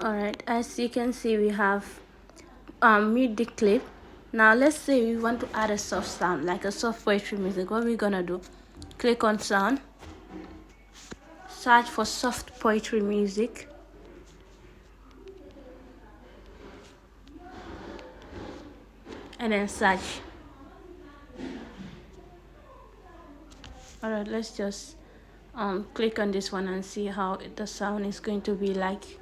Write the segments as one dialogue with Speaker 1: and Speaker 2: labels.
Speaker 1: Alright, as you can see, we have mute the clip. Now let's say we want to add a soft sound, like a soft poetry music. What we're gonna do, click on sound, search for soft poetry music, and then search. Alright, let's just click on this one and see how the sound is going to be like.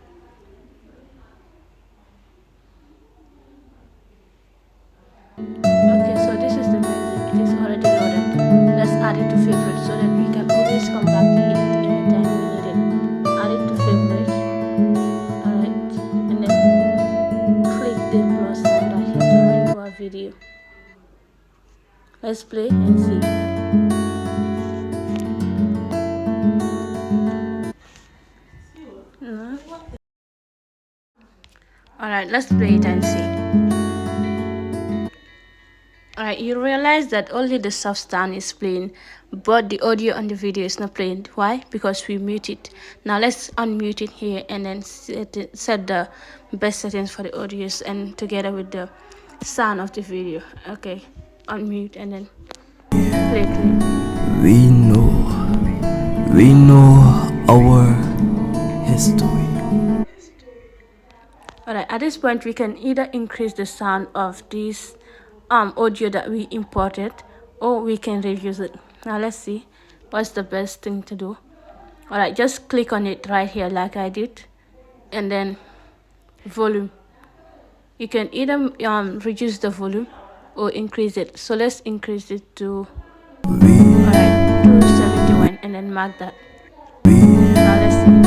Speaker 1: Okay, so this is the music. It is already loaded. Let's add it to favorite so that we can always come back to it anytime we need it. Add it to favorite. Alright, and then click the plus sign right here to add it to our video. Let's play and see. Alright, let's play it and see. Alright, you realize that only the soft sound is playing, but the audio on the video is not playing. Why? Because we mute it. Now let's unmute it here and then set the best settings for the audios and together with the sound of the video. Okay, unmute and then play it.
Speaker 2: We know our history.
Speaker 1: Alright, at this point we can either increase the sound of this audio that we imported, or we can reuse it. Now let's see what's the best thing to do. Alright, just click on it right here like I did, and then volume. You can either reduce the volume or increase it. So let's increase it to 271 and then mark that. Now let's see.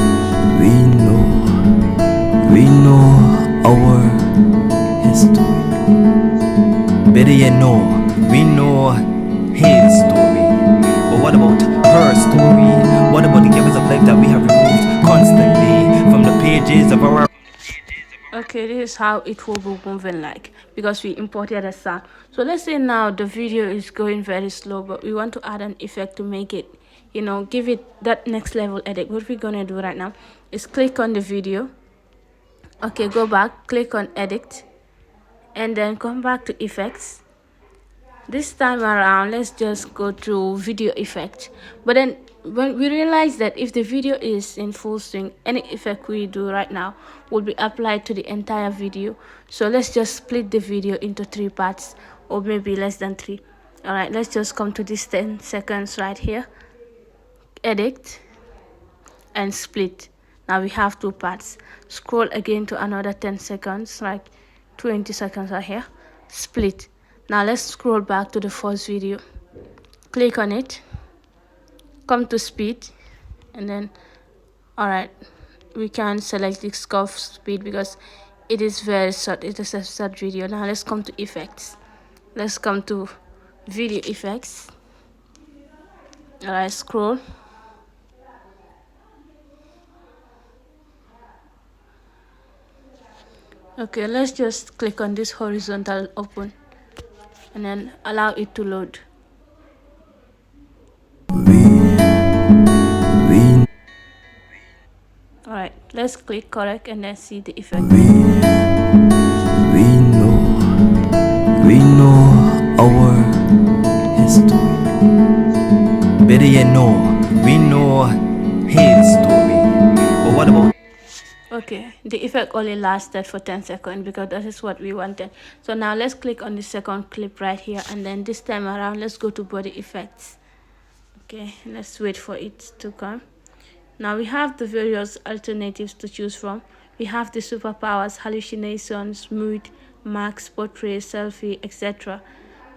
Speaker 2: We know our history. Better yet, we know his story. But what about her story? What about the givers of life that we have removed constantly from the pages of our...
Speaker 1: Okay, this is how it will be moving like, because we imported a sound. So let's say now the video is going very slow, but we want to add an effect to make it, give it that next level edit. What we're gonna do right now is click on the video. Okay, go back, click on edit, and then come back to effects. This time around, let's just go to video effect. But then when we realize that if the video is in full swing, any effect we do right now will be applied to the entire video. So let's just split the video into 3 parts, or maybe less than 3. All right, let's just come to this 10 seconds right here, edit and split. Now we have 2 parts. Scroll again to another 10 seconds, like 20 seconds right here, split. Now let's scroll back to the first video, click on it, come to speed, and then alright, we can select the curve speed because it is very short. It is a short video. Now let's come to effects. Let's come to video effects. Alright, scroll. Okay, let's just click on this horizontal open and then allow it to load. Alright, let's click correct and then see the effect.
Speaker 2: We know our history. Better yet, we know his story. But what about...
Speaker 1: Okay, the effect only lasted for 10 seconds because that is what we wanted. So now let's click on the second clip right here, and then this time around let's go to body effects. Okay, let's wait for it to come. Now we have the various alternatives to choose from. We have the superpowers, hallucinations, mood, max, portrait, selfie, etc.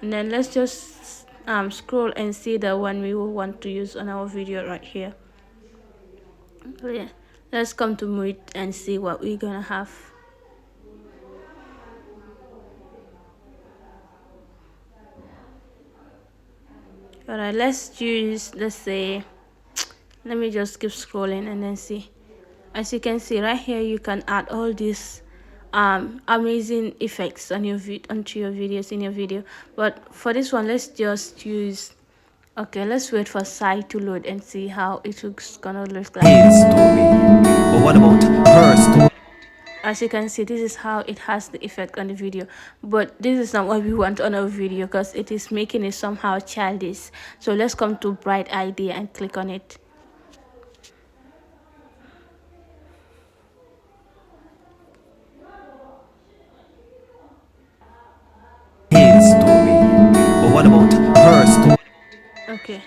Speaker 1: And then let's just scroll and see the one we will want to use on our video right here. So yeah, let's come to mood and see what we're gonna have. Alright, let's say, let me just keep scrolling and then see. As you can see right here, you can add all these amazing effects on your onto your videos in your video. But for this one, let's just use, okay, let's wait for site to load and see how it looks gonna look like.
Speaker 2: His story. But what about her story?
Speaker 1: as you can see, this is how it has the effect on the video, but this is not what we want on our video because it is making it somehow childish. So let's come to Bright Idea and click on it.
Speaker 2: His story, but what about her story?
Speaker 1: Okay,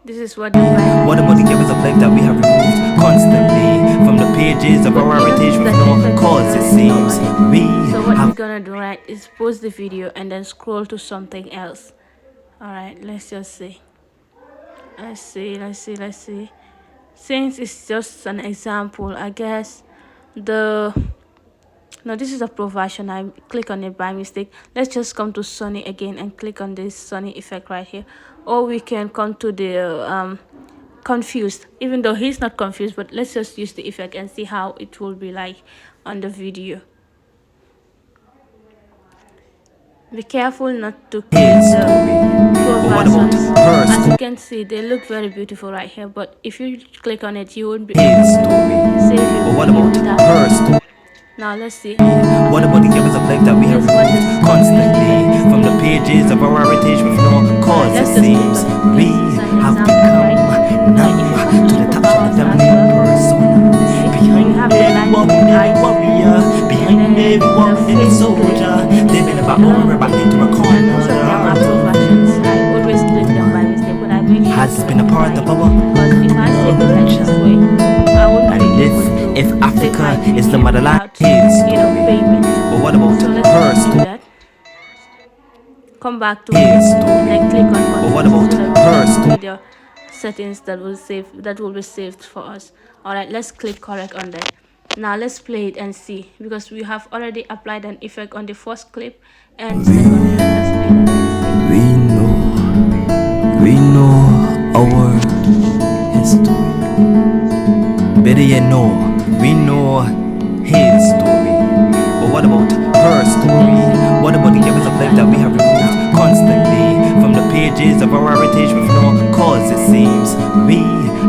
Speaker 1: this is what the Bright
Speaker 2: What about the givers of life that we have removed constantly from the pages of our heritage with no cause? It seems we
Speaker 1: So what
Speaker 2: have
Speaker 1: we're gonna do, right, is pause the video and then scroll to something else. All right, let's just see. Let's see. Since it's just an example, I guess no, this is a pro version. I click on it by mistake. Let's just come to Sunny again and click on this Sunny effect right here, or we can come to the confused, even though he's not confused, but let's just use the effect and see how it will be like on the video. Be careful not to click the pro versions. As you can see, they look very beautiful right here, but if you click on it, you won't be able
Speaker 2: his
Speaker 1: to
Speaker 2: story.
Speaker 1: save your
Speaker 2: But what
Speaker 1: video
Speaker 2: about
Speaker 1: without
Speaker 2: her
Speaker 1: it.
Speaker 2: story?
Speaker 1: Now let's see.
Speaker 2: What about the givers of life that we have removed constantly from the pages of our heritage with no cause? It seems we have become numb to the touch of the feminine persona. Behind every woman, every warrior, behind every woman, every soldier, they've been about over back into a
Speaker 1: And
Speaker 2: corner.
Speaker 1: most of them are pro versions. I always click them by mistake, but I make sure
Speaker 2: Has
Speaker 1: to
Speaker 2: been a part of our
Speaker 1: because if I save it like this way, I wouldn't
Speaker 2: and
Speaker 1: be able to
Speaker 2: if
Speaker 1: save
Speaker 2: Africa
Speaker 1: my
Speaker 2: is the
Speaker 1: video
Speaker 2: motherland,
Speaker 1: without,
Speaker 2: his
Speaker 1: payment.
Speaker 2: but what about
Speaker 1: So let's
Speaker 2: her
Speaker 1: just do
Speaker 2: story?
Speaker 1: that. Come back to
Speaker 2: His
Speaker 1: it
Speaker 2: story.
Speaker 1: and then click on continue.
Speaker 2: But what about
Speaker 1: so that
Speaker 2: her
Speaker 1: we can
Speaker 2: story?
Speaker 1: see the settings that will be saved for us. All right, let's click correct on that. Now let's play it and see, because we have already applied an effect on the first clip and second clip. Let's play it and see.
Speaker 2: We know our history. Better yet, we know his story. But what about her story? What about the givers of life that we have removed constantly from the pages of our heritage with no cause? It seems we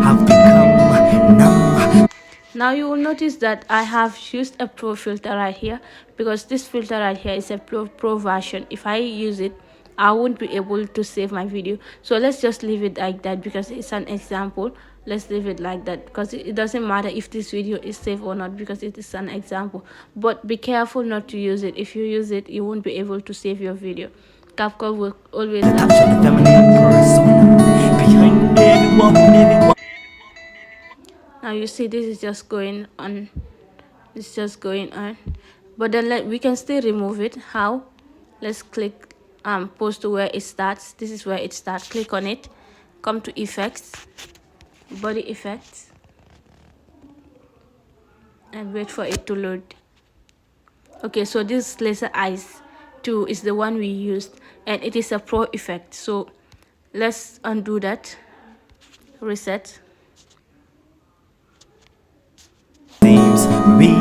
Speaker 2: have become numb.
Speaker 1: Now you will notice that I have used a pro filter right here, because this filter right here is a pro version. If I use it, I won't be able to save my video. So let's just leave it like that because it's an example. Let's leave it like that because it doesn't matter if this video is saved or not, because it is an example. But be careful not to use it. If you use it, you won't be able to save your video. CapCut will always have
Speaker 2: The feminine persona behind every woman, every woman.
Speaker 1: Now you see this is just going on. It's just going on, but then we can still remove it. How? Let's click post to where it starts. This is where it starts. Click on it, come to effects, body effects, and wait for it to load. Okay, so this laser eyes 2 is the one we used, and it is a pro effect. So let's undo that, reset.
Speaker 2: Seems we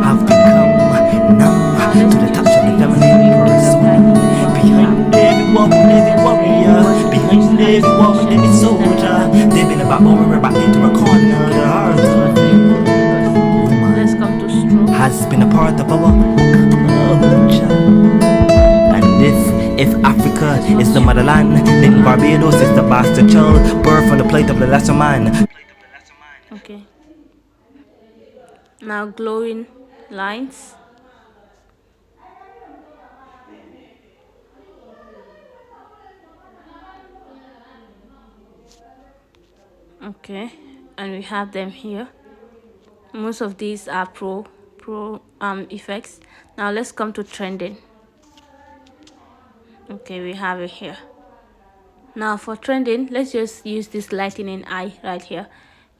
Speaker 2: have become numb to the touch of the feminine persona. Behind every woman, every warrior, behind every woman, every soldier, they've been about over back into a corner. The heart
Speaker 1: Let's come to stroke.
Speaker 2: has been a part of our culture. And if Africa is the motherland, then Barbados is the bastard child, birth on the plate of the lesser man.
Speaker 1: Okay. Now glowing lines. Okay, and we have them here. Most of these are pro effects. Now let's come to trending. Okay, we have it here. Now for trending, let's just use this lightning eye right here,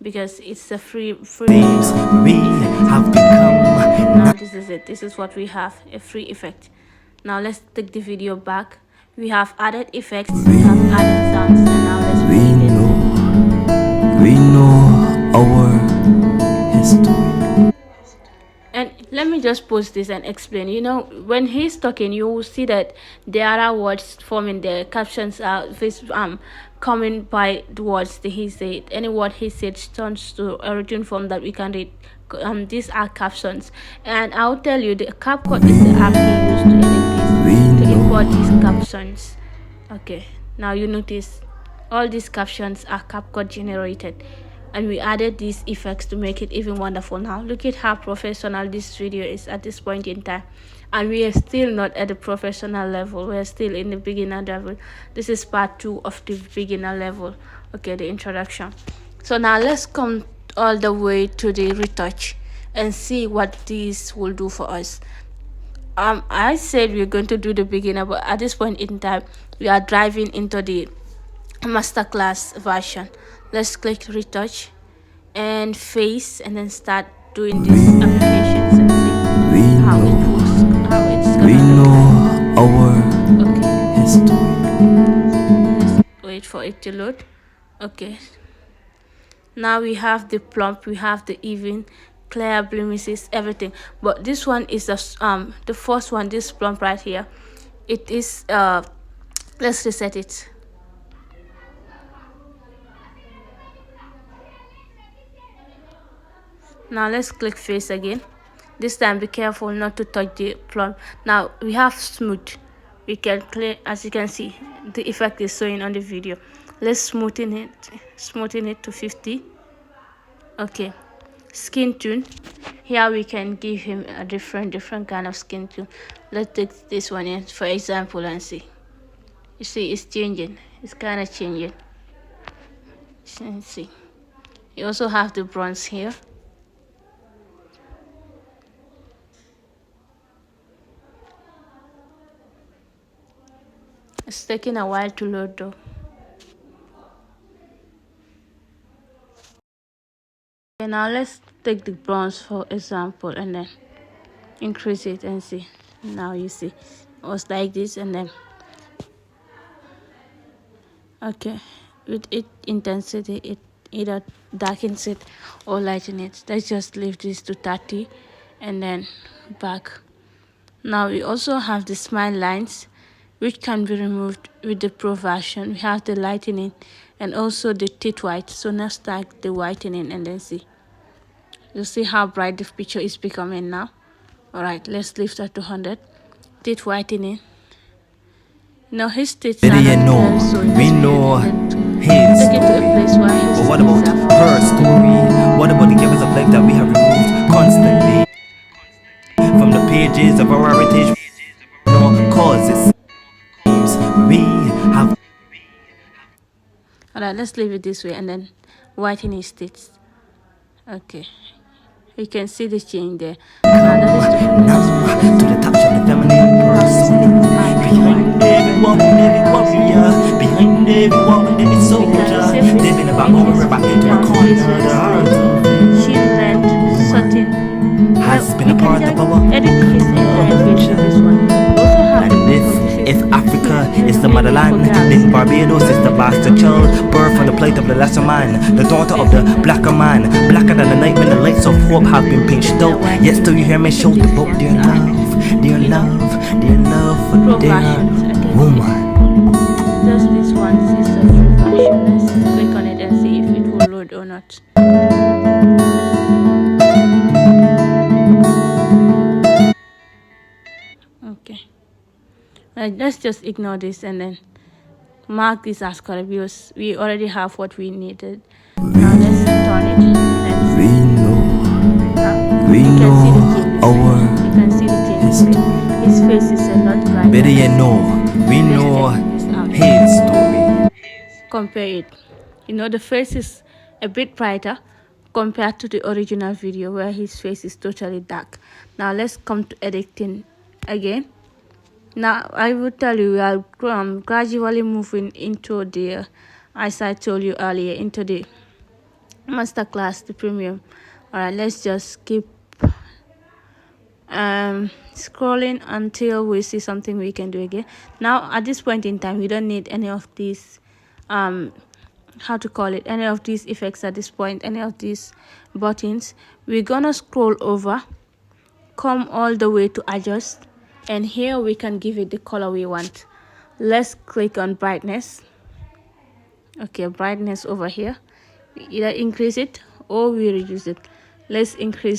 Speaker 1: because it's a free
Speaker 2: Seems we have become
Speaker 1: now this is it. This is what we have, a free effect. Now let's take the video back. We have added effects, we have added sounds, and now let's play it.
Speaker 2: we know our history.
Speaker 1: And let me just post this and explain. You know, when he's talking, you will see that there are words forming the captions are coming by the words that he said. Any word he said turns to a written form that we can read these are captions, and I'll tell you the CapCut is the app we use to edit this, to import these captions. Okay, now you notice all these captions are CapCut generated, and we added these effects to make it even wonderful. Now look at how professional this video is at this point in time, and we are still not at the professional level. We are still in the beginner level. This is part 2 of the beginner level. Okay, the introduction. So now let's come all the way to the retouch and see what this will do for us. I said we're going to do the beginner, but at this point in time we are driving into the masterclass version. Let's click retouch and face, and then start doing these applications and see how it looks, how it's gonna look like.
Speaker 2: Our history.
Speaker 1: Let's wait for it to load. Okay, now we have the plump, we have the even, clear, blemishes, everything, but this one is the first one, this plump right here. It is let's reset it. Now let's click face again. This time be careful not to touch the plump. Now we have smooth, we can clear, as you can see the effect is showing on the video. Let's smoothen it to 50. Okay, skin tone, here we can give him a different kind of skin tone. Let's take this one in for example and see. You see it's changing, it's kind of changing. Let's see, you also have the bronze here. It's taking a while to load though. Okay, now let's take the bronze for example and then increase it and see. Now you see it was like this, and then okay, with it intensity it either darkens it or lighten it. Let's just leave this to 30 and then back. Now we also have the smile lines, which can be removed with the pro version. We have the lightening and also the teeth white. So now start the whitening and then see. You see how bright the picture is becoming now. Alright, let's lift that to 100. Teeth whitening. Now his teeth are not so
Speaker 2: we know his
Speaker 1: take it to a place where his
Speaker 2: but what about her story? What about the givers of life that we have removed constantly from the pages of our heritage? No causes we have.
Speaker 1: Alright, let's leave it this way and then whiten his teeth. Okay, you can see the change there.
Speaker 2: Now to the touch of the feminine person. Behind every woman, every warrior, behind every woman, every soldier, they've been about over about into a corner. The heart
Speaker 1: Chin, satin
Speaker 2: has been a part of our
Speaker 1: edit his entire face with this one. Also have
Speaker 2: and if Africa is the motherland, then Barbados is the bastard child, birth from the plate of the lesser man, the daughter of the blacker man, blacker than the night when the lights of hope have been pinched out. Yet still you hear me shout about their love, their love, their love for their woman.
Speaker 1: Just this one is a new version. Let's click on it and see if it will load or not. Okay, let's just ignore this and then mark this as correct because we already have what we needed. Now let's turn it.
Speaker 2: We know our
Speaker 1: you can see the change. His face is a lot brighter.
Speaker 2: better yet we know his story.
Speaker 1: Compare it. You know, the face is a bit brighter compared to the original video where his face is totally dark. Now let's come to editing again. Now I will tell you we are gradually moving into the, as I told you earlier, into the masterclass, the premium. Alright, let's just keep scrolling until we see something we can do again. Now at this point in time we don't need any of these how to call it, any of these effects at this point, any of these buttons. We're gonna scroll over, come all the way to adjust, and here we can give it the color we want. Let's click on brightness. Okay, brightness over here, we either increase it or we reduce it. Let's increase